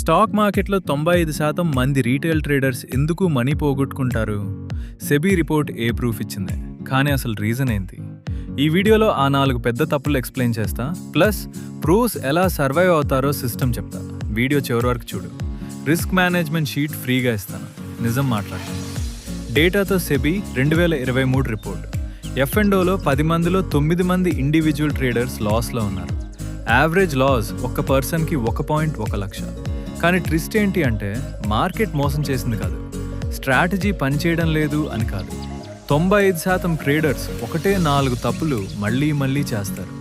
Stock మార్కెట్లో 95% మంది retail traders ఎందుకు మనీ పోగొట్టుకుంటారు? సెబీ రిపోర్ట్ ఏ ప్రూఫ్ ఇచ్చింది, కానీ అసలు రీజన్ ఏంటి? ఈ వీడియోలో ఆ 4 పెద్ద తప్పులు ఎక్స్ప్లెయిన్ చేస్తా, ప్లస్ ప్రూఫ్స్ ఎలా సర్వైవ్ అవుతారో సిస్టమ్ చెప్తా. వీడియో చివరి వరకు చూడు. రిస్క్ మేనేజ్మెంట్ షీట్ ఫ్రీగా ఇస్తాను, నిజం మాట్లాడుతాను. డేటాతో సెబీ 2023 రిపోర్ట్. F&Oలో 10 మందిలో 9 మంది ఇండివిజువల్ ట్రేడర్స్ లాస్లో ఉన్నారు. యావరేజ్ లాస్ ఒక్క పర్సన్కి 1.1 లక్ష. కానీ ట్విస్ట్ ఏంటి అంటే మార్కెట్ మోసం చేసింది కాదు, స్ట్రాటజీ పనిచేయడం లేదు అని కాదు. 95% ట్రేడర్స్ ఒకటే 4 తప్పులు మళ్ళీ మళ్ళీ చేస్తారు.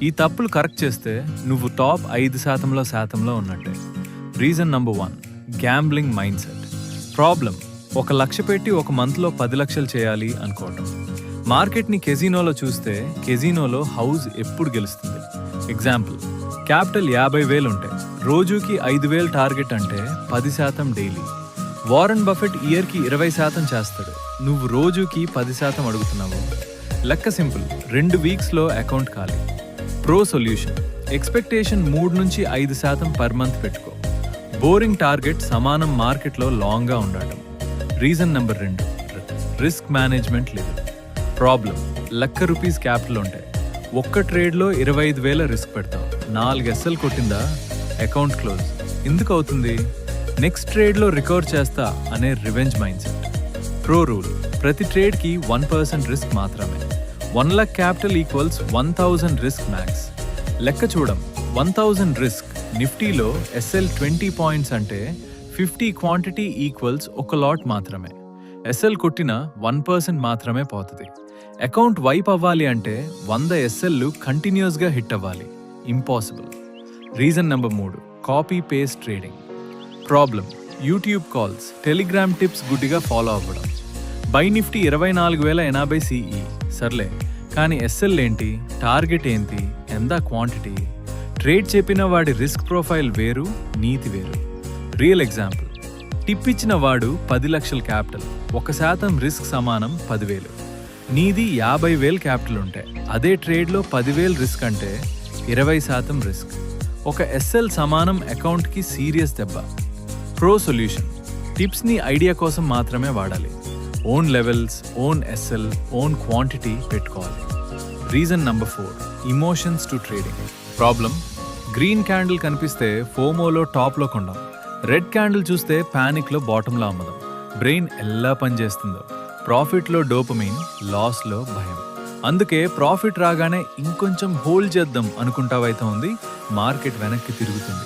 ఈ తప్పులు కరెక్ట్ చేస్తే నువ్వు టాప్ 5%లో శాతంలో ఉన్నట్టే. Reason number 1, gambling mind set. Problem, 1 లక్ష పెట్టి ఒక మంత్లో 10 లక్షలు చేయాలి అనుకోవటం. మార్కెట్ని కెజినోలో చూస్తే కెజినోలో హౌస్ ఎప్పుడు గెలుస్తుంది? ఎగ్జాంపుల్, క్యాపిటల్ 50,000 ఉంటాయి, రోజుకి 5,000 టార్గెట్ అంటే 10% డైలీ. వారన్ బఫెట్ ఇయర్కి 20% చేస్తాడు, నువ్వు రోజుకి 10% అడుగుతున్నావు. లెక్క సింపుల్, 2 వీక్స్లో అకౌంట్ ఖాళీ. ప్రో సొల్యూషన్, ఎక్స్పెక్టేషన్ 3 నుంచి 5% పర్ మంత్ పెట్టుకో. బోరింగ్ టార్గెట్ సమానం మార్కెట్లో లాంగ్గా ఉండటం. రీజన్ నెంబర్ 2, రిస్క్ మేనేజ్మెంట్ లేదు. ప్రాబ్లం, ₹1,00,000 క్యాపిటల్ ఉంటాయి, ఒక్క ట్రేడ్లో 25,000 రిస్క్ పెడతావు, 4 SL కొట్టిందా అకౌంట్ క్లోజ్. ఎందుకు అవుతుంది? నెక్స్ట్ ట్రేడ్లో రికవర్ చేస్తా అనే revenge mind set. Pro rule, ప్రతి ట్రేడ్కి 1% రిస్క్ మాత్రమే. 1 lakh capital equals 1,000 risk max. లెక్క చూడం, 1,000 రిస్క్, నిఫ్టీలో SL 20 పాయింట్స్ అంటే 50 క్వాంటిటీ ఈక్వల్స్ ఒక లాట్ మాత్రమే. SL కొట్టిన 1% మాత్రమే పోతుంది. అకౌంట్ వైప్ అవ్వాలి అంటే 100 SLలు కంటిన్యూస్గా హిట్ అవ్వాలి. Impossible. Reason number 3, copy paste trading. Problem, YouTube calls, Telegram tips గుడ్డిగా ఫాలో అవ్వడం. బై నిఫ్టీ 24,080 CE, సర్లే, కానీ SL ఏంటి, టార్గెట్ ఏంటి, ఎంత క్వాంటిటీ? ట్రేడ్ చెప్పిన వాడి రిస్క్ ప్రొఫైల్ వేరు, నీతి వేరు. రియల్ ఎగ్జాంపుల్, టిప్ ఇచ్చిన వాడు 10 లక్షల క్యాపిటల్, 1% రిస్క్ సమానం 10,000. నీది 50,000 క్యాపిటల్ ఉంటాయి, అదే ట్రేడ్లో 10,000 రిస్క్ అంటే 20% రిస్క్. ఒక SL సమానం అకౌంట్కి సీరియస్ దెబ్బ. ప్రో సొల్యూషన్, టిప్స్ని ఐడియా కోసం మాత్రమే వాడాలి. Own levels, own SL, own quantity పెట్టుకోవాలి. Reason number 4, emotions to trading. Problem, green candle కనిపిస్తే ఫోమోలో టాప్లో కొందాం, రెడ్ క్యాండిల్ చూస్తే ప్యానిక్లో బాటంలో అమ్మదాం. బ్రెయిన్ ఎలా పనిచేస్తుందో. ప్రాఫిట్లో డోపమైన్, లాస్లో భయం. అందుకే ప్రాఫిట్ రాగానే ఇంకొంచెం హోల్డ్ చేద్దాం అనుకుంటావైతే ఉంది, మార్కెట్ వెనక్కి తిరుగుతుంది.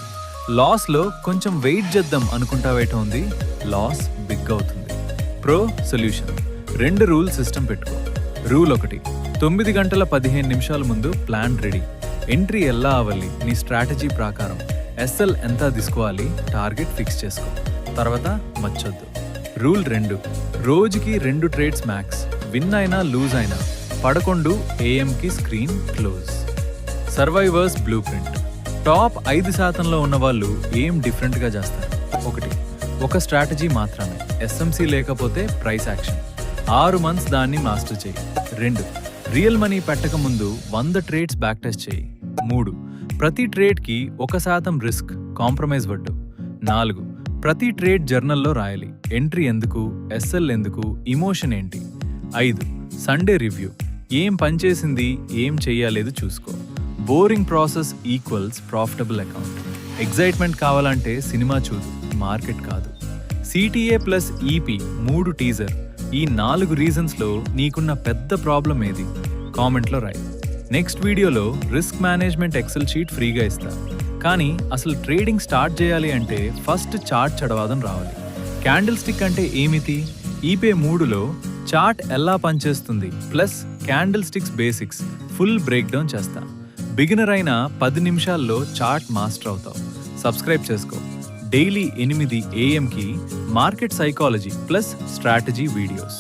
లాస్లో కొంచెం వెయిట్ చేద్దాం అనుకుంటావైతే ఉంది, లాస్ బిగ్ అవుతుంది. ప్రో సొల్యూషన్, 2 రూల్ సిస్టమ్ పెట్టుకో. రూల్ 1, 9 గంటల 15 నిమిషాల ముందు ప్లాన్ రెడీ. ఎంట్రీ ఎలా అవ్వాలి నీ స్ట్రాటజీ ప్రకారం. SL ఎంత తీసుకోవాలి, టార్గెట్ ఫిక్స్ చేసుకో, తర్వాత మచ్చొద్దు. రూల్ 2, రోజుకి 2 ట్రేడ్స్ మ్యాక్స్, విన్ అయినా లూజ్ అయినా 11 AM screen close. Survivors blueprint. Top 5%లో ఉన్న వాళ్ళు ఏం డిఫరెంట్గా చేస్తారు? 1, ఒక స్ట్రాటజీ మాత్రమే, SMC లేకపోతే ప్రైస్ యాక్షన్, 6 మంత్స్ దాన్ని మాస్టర్ చేయి. 2, రియల్ మనీ పెట్టక ముందు 100 ట్రేడ్స్ బ్యాక్ టెస్ట్ చేయి. 3, ప్రతి ట్రేడ్కి 1% రిస్క్, కాంప్రమైజ్ వద్దు. 4, ప్రతి ట్రేడ్ జర్నల్లో రాయాలి, ఎంట్రీ ఎందుకు, SL ఎందుకు, ఇమోషన్ ఏంటి. 5, సండే రివ్యూ, ఏం పనిచేసింది, ఏం చెయ్యలేదు చూసుకో. Boring process equals profitable account. Excitement కావాలంటే సినిమా చూడు, మార్కెట్ కాదు. CTA plus EP 3 teaser. ఈ 4 రీజన్స్లో నీకున్న పెద్ద ప్రాబ్లం ఏది? కామెంట్లో రాయి. నెక్స్ట్ వీడియోలో రిస్క్ మేనేజ్మెంట్ ఎక్సెల్ షీట్ ఫ్రీగా ఇస్తా. కానీ అసలు ట్రేడింగ్ స్టార్ట్ చేయాలి అంటే ఫస్ట్ చార్ట్ చదవడం రావాలి. క్యాండిల్ స్టిక్ అంటే ఏమిటి? ఈపే 3లో చార్ట్ ఎలా పనిచేస్తుంది plus candle sticks basics full break down చేస్తా. బిగినర్ అయినా 10 నిమిషాల్లో చార్ట్ మాస్టర్ అవుతావు. సబ్స్క్రైబ్ చేసుకో. Daily 8 AM market psychology plus strategy videos.